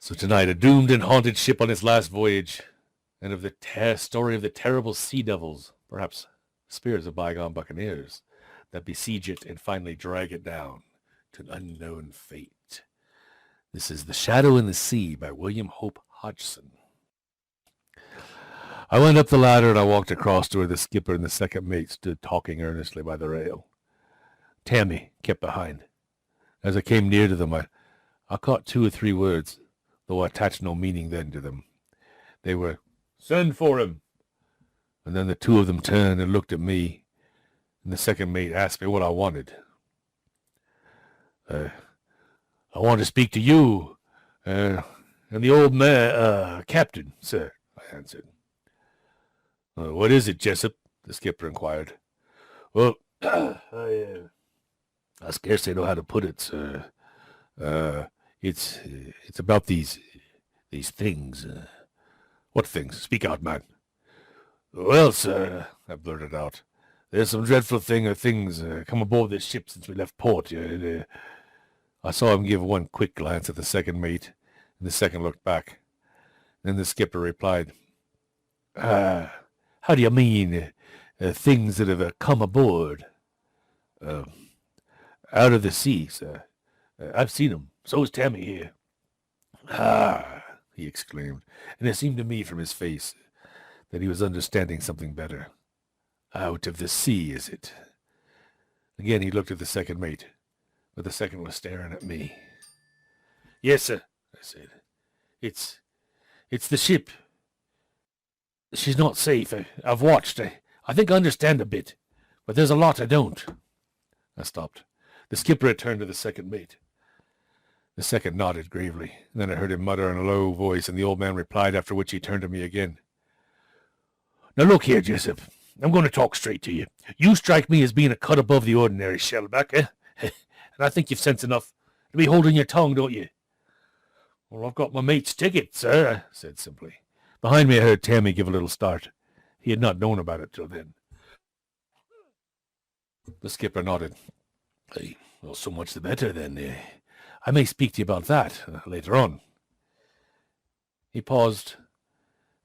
So tonight, a doomed and haunted ship on its last voyage, and of the story of the terrible sea devils, perhaps spirits of bygone buccaneers, that besiege it and finally drag it down to an unknown fate. This is The Shadow in the Sea by William Hope Hodgson. I went up the ladder and I walked across to where the skipper and the second mate stood talking earnestly by the rail. Tammy kept behind. As I came near to them, I caught 2 or 3 words, though I attached no meaning then to them. They were, "Send for him." And then the 2 of them turned and looked at me, and the second mate asked me what I wanted. I want to speak to you, and the old man, captain, sir, I answered. What is it, Jessup? The skipper inquired. Well, I scarcely know how to put it, sir. It's about these things. What things? Speak out, man. Well, sir, I blurted out, there's some dreadful things come aboard this ship since we left port. I saw him give one quick glance at the second mate, and the second looked back. Then the skipper replied, how do you mean, things that have come aboard? Out of the sea, sir. I've seen 'em. So has Tammy here. Ah, he exclaimed, and it seemed to me from his face that he was understanding something better. Out of the sea, is it? Again he looked at the second mate, but the second was staring at me. Yes, sir, I said. It's the ship. She's not safe. I've watched. I think I understand a bit, but there's a lot I don't. I stopped. The skipper had turned to the second mate. The second nodded gravely, and then I heard him mutter in a low voice, and the old man replied, after which he turned to me again. Now look here, Jessup. I'm going to talk straight to you. You strike me as being a cut above the ordinary, shellback, eh? And I think you've sense enough to be holding your tongue, don't you? Well, I've got my mate's ticket, sir, I said simply. Behind me I heard Tammy give a little start. He had not known about it till then. The skipper nodded. Well, so much the better, then. I may speak to you about that later on. He paused,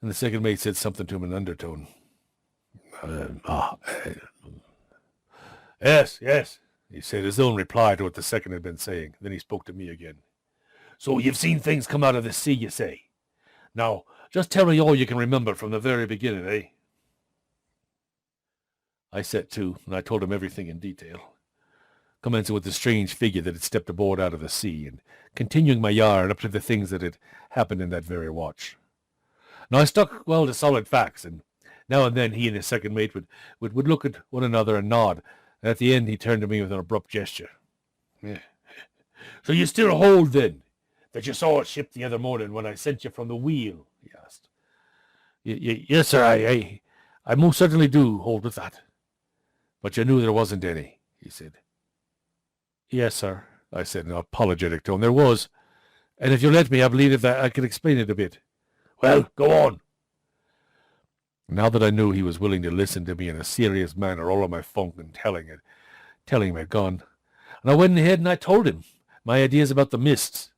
and the second mate said something to him in an undertone. Yes, he said, his own reply to what the second had been saying. Then he spoke to me again. So you've seen things come out of the sea, you say? Now, just tell me all you can remember from the very beginning, eh? I set to, and I told him everything in detail, commencing with the strange figure that had stepped aboard out of the sea, and continuing my yarn up to the things that had happened in that very watch. Now I stuck well to solid facts, and now and then he and his second mate would look at one another and nod, and at the end he turned to me with an abrupt gesture. Yeah. So you still hold, then, that you saw a ship the other morning when I sent you from the wheel? He asked. Yes, sir, I most certainly do hold with that. But you knew there wasn't any, he said. Yes, sir, I said in an apologetic tone. There was. And if you let me, I believe that I could explain it a bit. Well, go on. Now that I knew he was willing to listen to me in a serious manner, all of my funk and telling him had gone. And I went ahead and I told him my ideas about the mists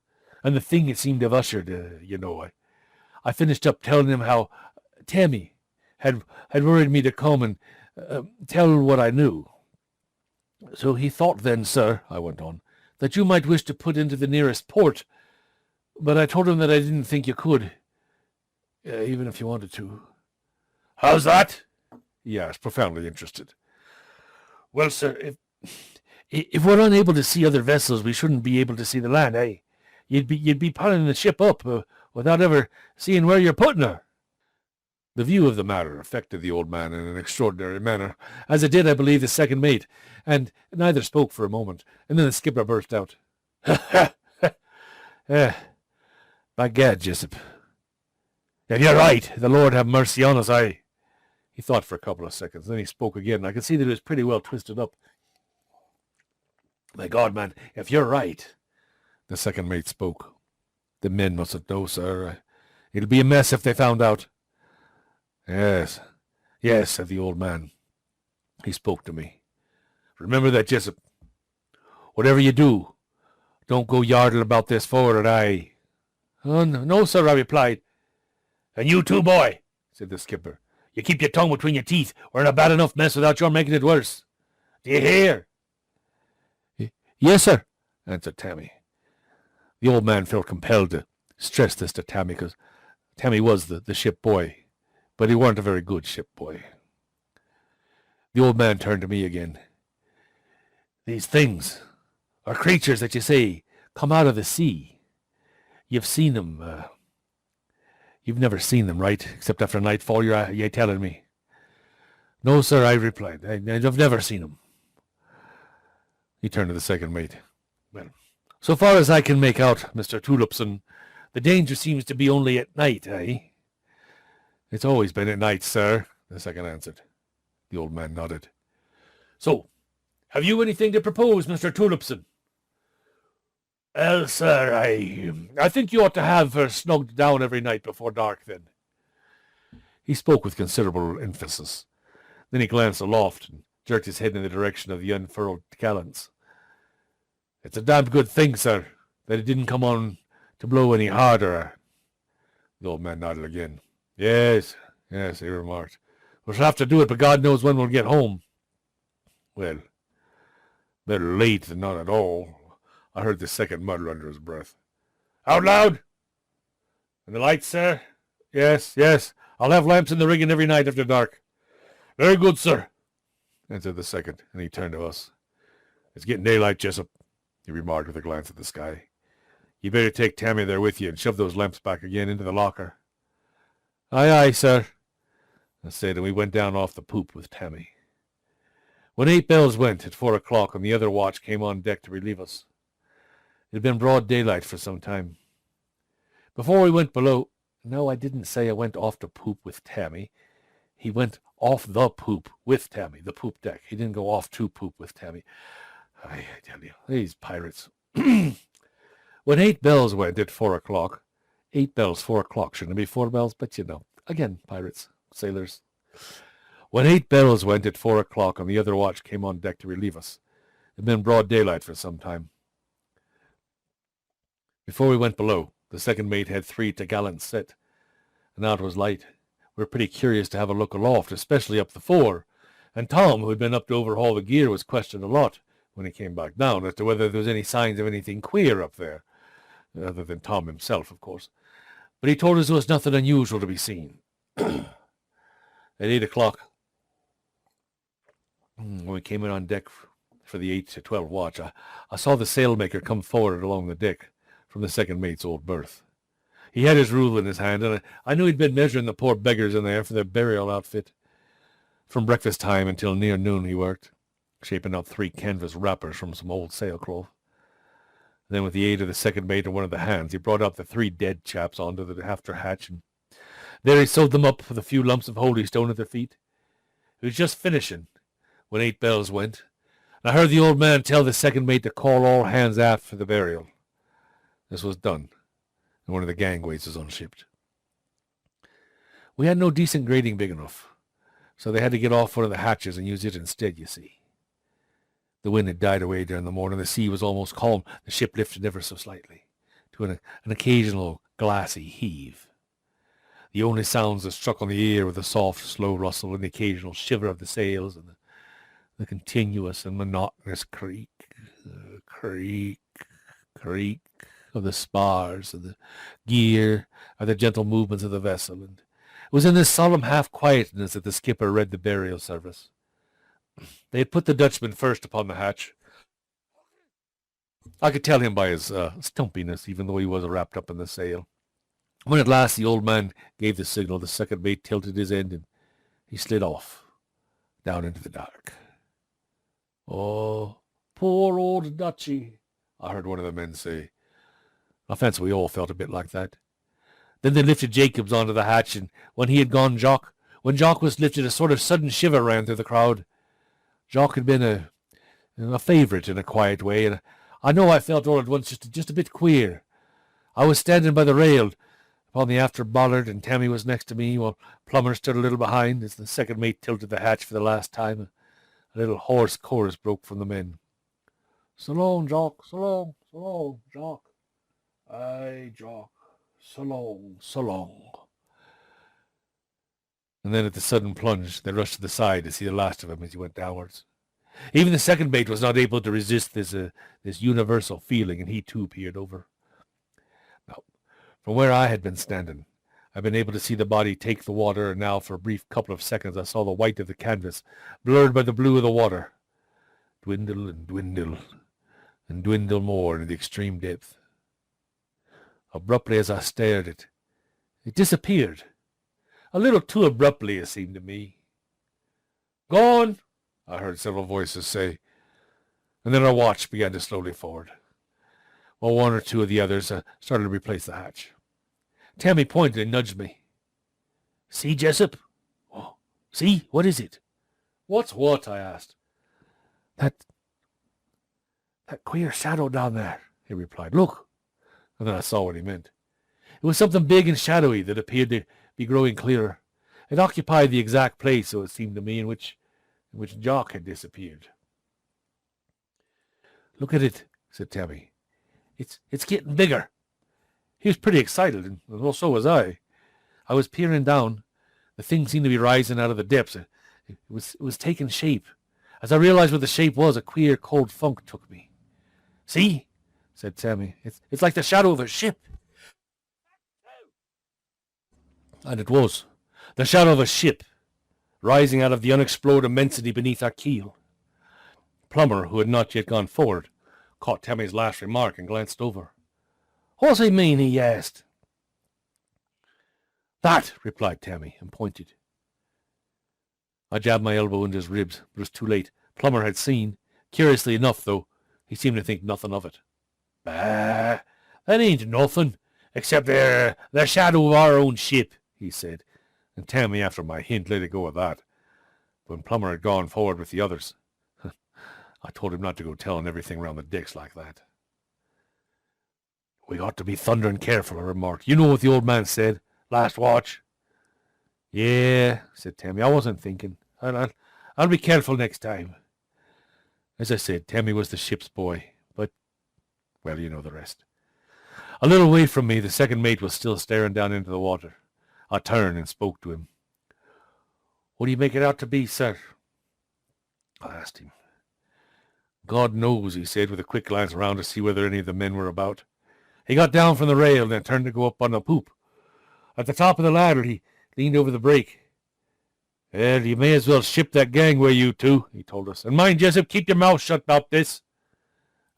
and the thing it seemed to have ushered, I finished up telling him how Tammy had worried me to come and tell what I knew. So he thought then, sir, I went on, that you might wish to put into the nearest port, but I told him that I didn't think you could, even if you wanted to. How's that? He asked, profoundly interested. Well, sir, if we're unable to see other vessels, we shouldn't be able to see the land, eh? You'd be piling the ship up without ever seeing where you're putting her. The view of the matter affected the old man in an extraordinary manner, as it did, I believe, the second mate, and neither spoke for a moment, and then the skipper burst out. By gad, Jessup. If you're right, the Lord have mercy on us, He thought for a couple of seconds, then he spoke again. I could see that he was pretty well twisted up. My God, man, if you're right. The second mate spoke. The men mustn't know, sir. It'll be a mess if they found out. Yes, said the old man. He spoke to me. Remember that, Jessup. Whatever you do, don't go yarding about this forward, Oh, no, sir, I replied. And you too, boy, said the skipper. You keep your tongue between your teeth. We're in a bad enough mess without your making it worse. Do you hear? Yes, sir, answered Tammy. The old man felt compelled to stress this to Tammy, because Tammy was the ship boy, but he weren't a very good ship boy. The old man turned to me again. These things, or creatures that you say, come out of the sea. You've seen them. You've never seen them, right? Except after nightfall, you're telling me. No, sir, I replied. I've never seen them. He turned to the second mate. Well, so far as I can make out, Mr. Tulipson, the danger seems to be only at night, eh? It's always been at night, sir, the second answered. The old man nodded. So, have you anything to propose, Mr. Tulipson? Well, sir, I think you ought to have her snugged down every night before dark, then. He spoke with considerable emphasis. Then he glanced aloft and jerked his head in the direction of the unfurled gallants. It's a damned good thing, sir, that it didn't come on to blow any harder. The old man nodded again. Yes, he remarked. We shall have to do it, but God knows when we'll get home. Well, better late than not at all. I heard the second mutter under his breath. Out loud! And the lights, sir? Yes. I'll have lamps in the rigging every night after dark. Very good, sir, answered the second, and he turned to us. It's getting daylight, Jessup, he remarked with a glance at the sky. You better take Tammy there with you and shove those lamps back again into the locker. Aye, sir, I said, and we went down off the poop with Tammy. When 8 bells went at 4 o'clock and the other watch came on deck to relieve us, it had been broad daylight for some time. Before we went below, no, I didn't say I went off to poop with Tammy. He went off the poop with Tammy, the poop deck. He didn't go off to poop with Tammy. I tell you, these pirates. When 8 bells went at 4 o'clock, 8 bells, 4 o'clock, shouldn't it be 4 bells? But you know, again, pirates, sailors. When 8 bells went at 4 o'clock and the other watch came on deck to relieve us, it had been broad daylight for some time. Before we went below, the second mate had 3 t'gallants set, and now it was light. We were pretty curious to have a look aloft, especially up the fore, and Tom, who had been up to overhaul the gear, was questioned a lot when he came back down as to whether there was any signs of anything queer up there, other than Tom himself, of course. But he told us there was nothing unusual to be seen. At 8 o'clock, when we came in on deck for the 8 to 12 watch, I saw the sailmaker come forward along the deck from the second mate's old berth. He had his rule in his hand, and I knew he'd been measuring the poor beggars in there for their burial outfit. From breakfast time until near noon he worked, shaping out 3 canvas wrappers from some old sailcloth. Then with the aid of the second mate and one of the hands, he brought out the 3 dead chaps onto the after hatch, and there he sewed them up with a few lumps of holy stone at their feet. He was just finishing when 8 bells went, and I heard the old man tell the second mate to call all hands aft for the burial. This was done, and one of the gangways was unshipped. We had no decent grating big enough, so they had to get off one of the hatches and use it instead, you see. The wind had died away during the morning. The sea was almost calm. The ship lifted ever so slightly, to an occasional glassy heave. The only sounds that struck on the ear were the soft, slow rustle and the occasional shiver of the sails and the continuous and monotonous creak of the spars and the gear and the gentle movements of the vessel. And it was in this solemn half-quietness that the skipper read the burial service. They had put the Dutchman first upon the hatch. I could tell him by his stumpiness, even though he was wrapped up in the sail. When at last the old man gave the signal, the second mate tilted his end and he slid off, down into the dark. Oh, poor old Dutchy, I heard one of the men say. I fancy we all felt a bit like that. Then they lifted Jacobs onto the hatch, and when he had gone, when Jock was lifted, a sort of sudden shiver ran through the crowd. Jock had been a favourite in a quiet way, and I know I felt all at once just a bit queer. I was standing by the rail upon the after bollard, and Tammy was next to me, while Plummer stood a little behind as the second mate tilted the hatch for the last time. A little hoarse chorus broke from the men. So long, Jock, so long, Jock. Aye, Jock, So long, so long. And then at the sudden plunge, they rushed to the side to see the last of him as he went downwards. Even the second mate was not able to resist this universal feeling, and he too peered over. Now, from where I had been standing, I'd been able to see the body take the water, and now for a brief couple of seconds I saw the white of the canvas, blurred by the blue of the water, dwindle and dwindle and dwindle more into the extreme depth. Abruptly as I stared it disappeared. A little too abruptly, it seemed to me. "Gone," I heard several voices say, and then our watch began to slowly forward, while one or two of the others started to replace the hatch. Tammy pointed and nudged me. "See, Jessup?" "Oh, see? What is it?" "What's what?" I asked. That queer shadow down there," he replied. "Look." And then I saw what he meant. It was something big and shadowy that appeared to be growing clearer. It occupied the exact place, so it seemed to me, in which Jock had disappeared. "Look at it," said Tammy. It's getting bigger." He was pretty excited, and well, so was I. I was peering down. The thing seemed to be rising out of the depths. It was taking shape. As I realized what the shape was, a queer, cold funk took me. "See?" said Tammy. It's like the shadow of a ship." And it was. The shadow of a ship, rising out of the unexplored immensity beneath our keel. Plummer, who had not yet gone forward, caught Tammy's last remark and glanced over. "What's he mean?" he asked. "That," replied Tammy, and pointed. I jabbed my elbow into his ribs, but it was too late. Plummer had seen. Curiously enough, though, he seemed to think nothing of it. "Bah, that ain't nothing, except the shadow of our own ship," he said, and Tammy, after my hint, let it go at that. When Plummer had gone forward with the others, I told him not to go telling everything round the decks like that. "We ought to be thundering careful," I remarked. "You know what the old man said, last watch?" "Yeah," said Tammy. "I wasn't thinking. I'll be careful next time." As I said, Tammy was the ship's boy, but, well, you know the rest. A little way from me, the second mate was still staring down into the water. I turned and spoke to him. "What do you make it out to be, sir?" I asked him. "God knows," he said, with a quick glance around to see whether any of the men were about. He got down from the rail and then turned to go up on the poop. At the top of the ladder, he leaned over the break. "Well, you may as well ship that gangway, you two," he told us. "And mind, Jessup, keep your mouth shut about this."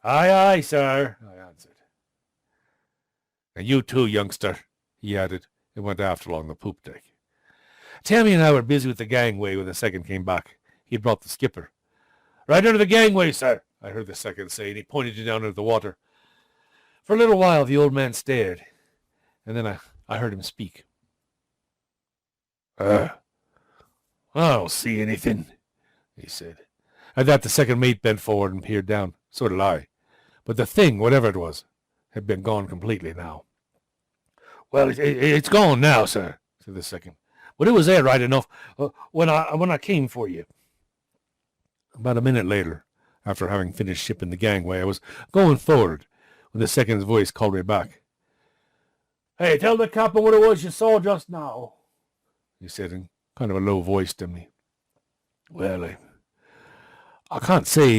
"Aye, aye, sir," I answered. "And you too, youngster," he added, and went aft along the poop deck. Tammy and I were busy with the gangway when the second came back. He had brought the skipper. "Right under the gangway, sir," I heard the second say, and he pointed down into the water. For a little while the old man stared, and then I heard him speak. "I don't see anything," he said. At that the second mate bent forward and peered down. So did I. But the thing, whatever it was, had been gone completely now. "Well, it's gone now, sir," said the second. "But it was there right enough when I came for you." About a minute later, after having finished shipping the gangway, I was going forward when the second's voice called me back. "Hey, tell the captain what it was you saw just now," he said in kind of a low voice to me. "Well, I can't say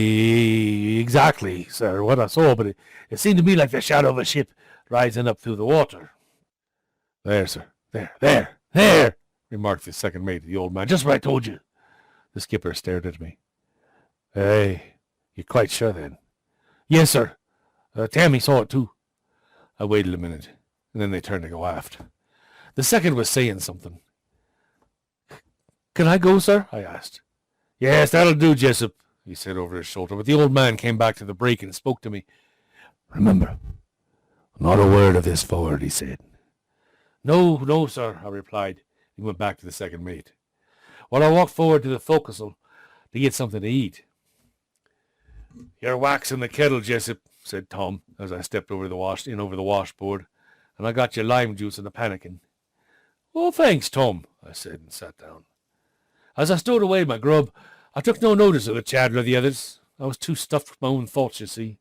exactly, sir, what I saw, but it seemed to me like the shadow of a ship rising up through the water." "There, sir. There, remarked the second mate, the old man. "Just what I told you." The skipper stared at me. "Hey, you're quite sure then?" "Yes, sir. Tammy saw it too." I waited a minute, and then they turned to go aft. The second was saying something. "Can I go, sir?" I asked. "Yes, that'll do, Jessup," he said over his shoulder, but the old man came back to the break and spoke to me. "Remember, not a word of this forward," he said. No, sir," I replied. He went back to the second mate, while I walked forward to the forecastle to get something to eat. "You're waxing the kettle, Jessup," said Tom, as I stepped over the washboard, "and I got your lime juice in the pannikin." "Oh, thanks, Tom," I said, and sat down. As I stowed away my grub, I took no notice of the chatter of the others. I was too stuffed with my own thoughts, you see.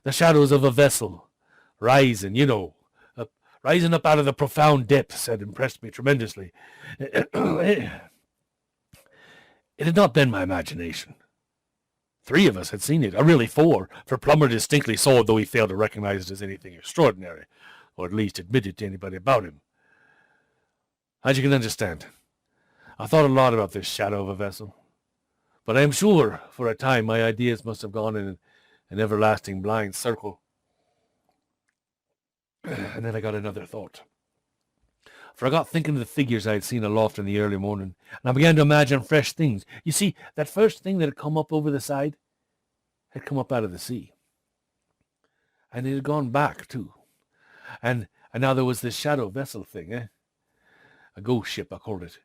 The shadows of a vessel, rising, rising up out of the profound depths had impressed me tremendously. It had not been my imagination. 3 of us had seen it, or really 4, for Plummer distinctly saw it, though he failed to recognize it as anything extraordinary, or at least admit it to anybody about him. As you can understand, I thought a lot about this shadow of a vessel, but I am sure for a time my ideas must have gone in an everlasting blind circle. And then I got another thought. For I got thinking of the figures I had seen aloft in the early morning, and I began to imagine fresh things. You see, that first thing that had come up over the side had come up out of the sea. And it had gone back, too. And now there was this shadow vessel thing, A ghost ship, I called it.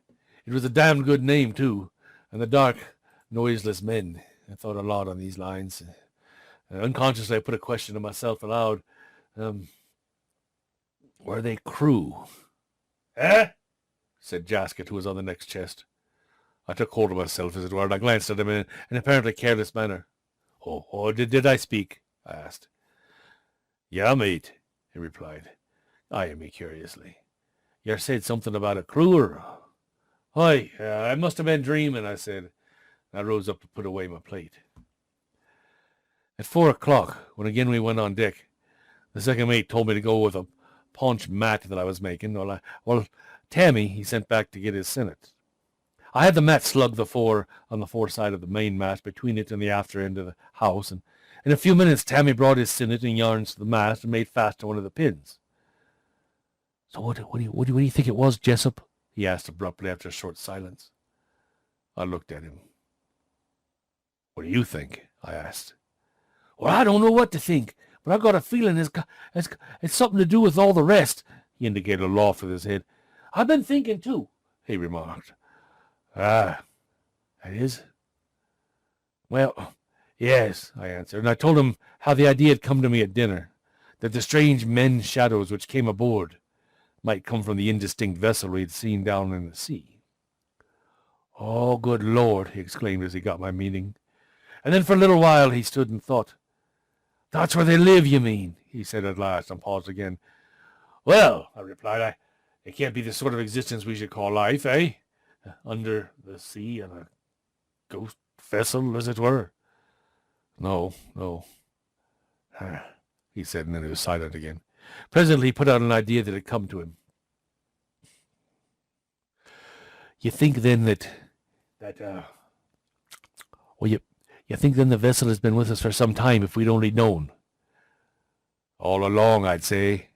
It was a damned good name, too. And the dark, noiseless men. I thought a lot on these lines. Unconsciously, I put a question to myself aloud. Were they crew? Said Jasket, who was on the next chest. I took hold of myself, as it were, and I glanced at him in an apparently careless manner. Did I speak? I asked. Yeah, mate, he replied, eyeing me curiously. You said something about a crewer. Aye, I must have been dreaming, I said. I rose up to put away my plate. At 4 o'clock, when again we went on deck, the second mate told me to go with a paunch mat that I was making. Well, Tammy he sent back to get his sinnet. I had the mat slug on the foreside of the main mast, between it and the after end of the house, and in a few minutes Tammy brought his sinnet and yarns to the mast and made fast to one of the pins. So what do you think it was, Jessup? He asked abruptly after a short silence. I looked at him. What do you think? I asked. Well, I don't know what to think, but I've got a feeling it's something to do with all the rest. He indicated aloft with his head. I've been thinking, too, he remarked. Ah, that is? Well, yes, I answered, and I told him how the idea had come to me at dinner, that the strange men's shadows which came aboard might come from the indistinct vessel we had seen down in the sea. Oh, good Lord, he exclaimed as he got my meaning. And then for a little while he stood and thought. That's where they live, you mean? He said at last, and paused again. Well, I replied, it can't be the sort of existence we should call life, eh? Under the sea in a ghost vessel, as it were. No. He said, and then he was silent again. Presently he put out an idea that had come to him. You think then you think then the vessel has been with us for some time, if we'd only known? All along, I'd say,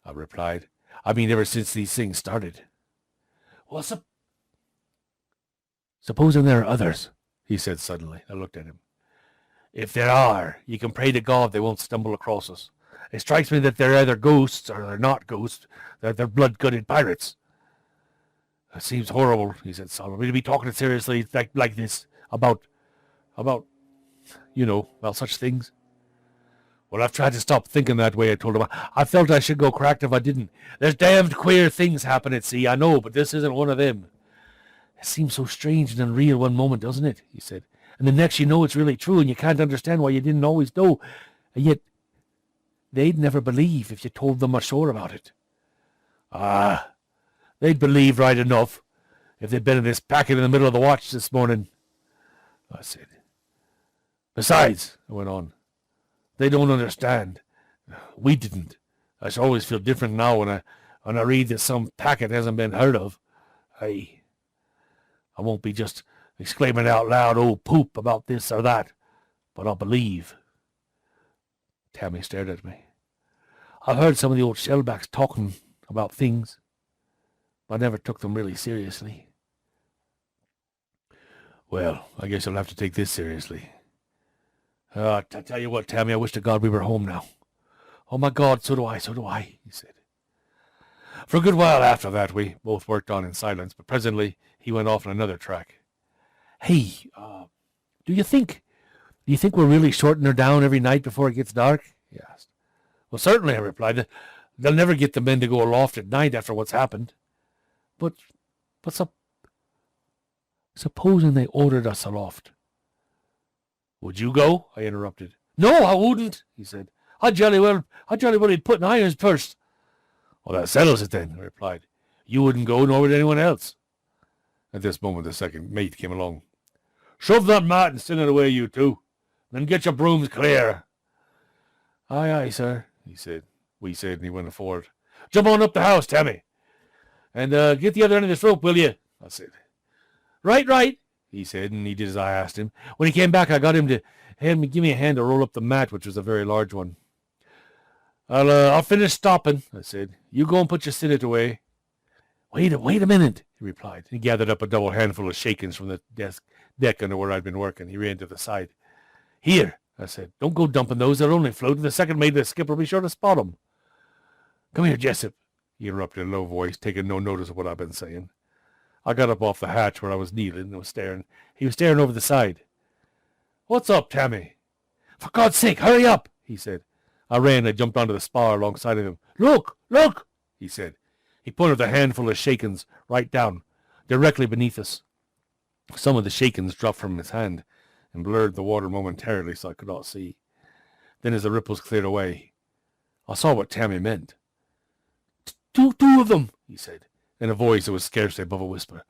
I replied. I mean, ever since these things started. Well, supposing there are others, he said suddenly. I looked at him. If there are, you can pray to God they won't stumble across us. It strikes me that they're either ghosts or they're not ghosts. They're blood-gutted pirates. It seems horrible, he said solemnly, to be talking seriously like this about such things. Well, I've tried to stop thinking that way, I told him. I felt I should go cracked if I didn't. There's damned queer things happen at sea, I know, but this isn't one of them. It seems so strange and unreal one moment, doesn't it? He said. And the next you know it's really true, and you can't understand why you didn't always know. And yet, they'd never believe if you told them ashore about it. Ah, they'd believe right enough if they'd been in this packet in the middle of the watch this morning, I said. Besides, I went on, they don't understand. We didn't. I shall always feel different now when I read that some packet hasn't been heard of. I won't be just exclaiming out loud, oh, poop, about this or that, but I'll believe. Tammy stared at me. I've heard some of the old shellbacks talking about things, but I never took them really seriously. Well, I guess I'll have to take this seriously. I tell you what, Tammy, I wish to God we were home now. Oh, my God, so do I, he said. For a good while after that, we both worked on in silence, but presently he went off on another track. Hey, do you think we're really shorting her down every night before it gets dark? He asked. Well, certainly, I replied. They'll never get the men to go aloft at night after what's happened. But supposing they ordered us aloft. Would you go? I interrupted. No, I wouldn't, he said. I'd jolly well be putting irons first. Well, that settles it then, I replied. You wouldn't go, nor would anyone else. At this moment the second mate came along. Shove that mat and send it away, you two. Then get your brooms clear. Aye, aye, sir, he said. We said, and he went forward. Jump on up the house, Tammy. And get the other end of this rope, will you? I said. Right, right, he said, and he did as I asked him. When he came back, I got him to give me a hand to roll up the mat, which was a very large one. I'll finish stopping, I said. You go and put your sinnet away. Wait a minute, he replied. He gathered up a double handful of shakings from the deck under where I'd been working. He ran to the side. Here, I said. Don't go dumping those. They'll only float, and the second mate of the skipper will be sure to spot 'em. Come here, Jessup, he interrupted in a low voice, taking no notice of what I'd been saying. I got up off the hatch where I was kneeling and was staring. He was staring over the side. What's up, Tammy? For God's sake, hurry up, he said. I ran and jumped onto the spar alongside of him. Look, look, he said. He pointed with a handful of shakens right down, directly beneath us. Some of the shakens dropped from his hand and blurred the water momentarily so I could not see. Then as the ripples cleared away, I saw what Tammy meant. Two of them, he said, in a voice that was scarcely above a whisper.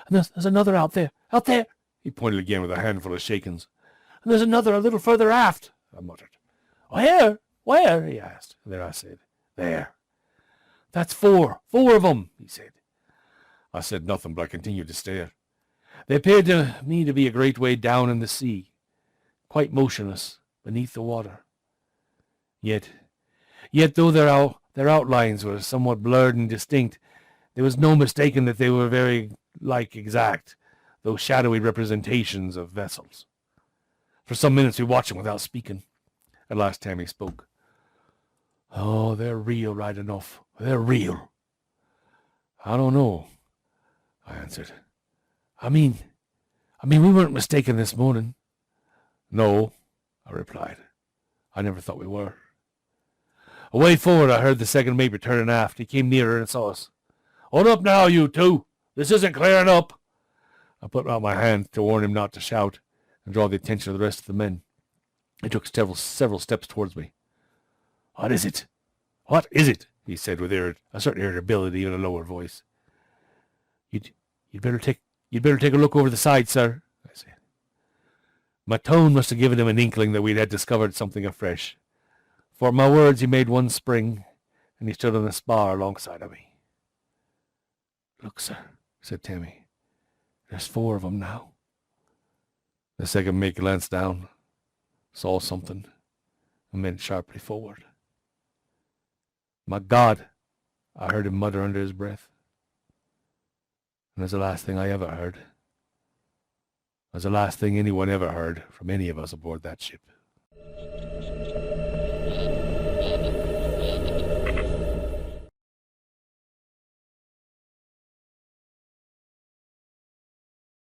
And there's another out there. He pointed again with a handful of shakens. And there's another a little further aft, I muttered. Where? He asked. And then I said, there. That's four of them, he said. I said nothing, but I continued to stare. They appeared to me to be a great way down in the sea, quite motionless beneath the water. Yet though their outlines were somewhat blurred and distinct, there was no mistaking that they were very exact, though shadowy representations of vessels. For some minutes we watched them without speaking. At last Tammy spoke. Oh, they're real right enough. They're real. I don't know, I answered. I mean, we weren't mistaken this morning. No, I replied. I never thought we were. Away forward, I heard the second mate returning aft. He came nearer and saw us. On up now, you two. This isn't clearing up. I put out my hand to warn him not to shout and draw the attention of the rest of the men. He took several steps towards me. What is it? He said with a certain irritability in a lower voice. You'd better take a look over the side, sir, I said. My tone must have given him an inkling that we had discovered something afresh. For at my words he made one spring, and he stood on the spar alongside of me. Look, sir, said Tammy. There's four of them now. The second mate glanced down, saw something, and bent sharply forward. My God, I heard him mutter under his breath. And that's the last thing I ever heard. That's the last thing anyone ever heard from any of us aboard that ship.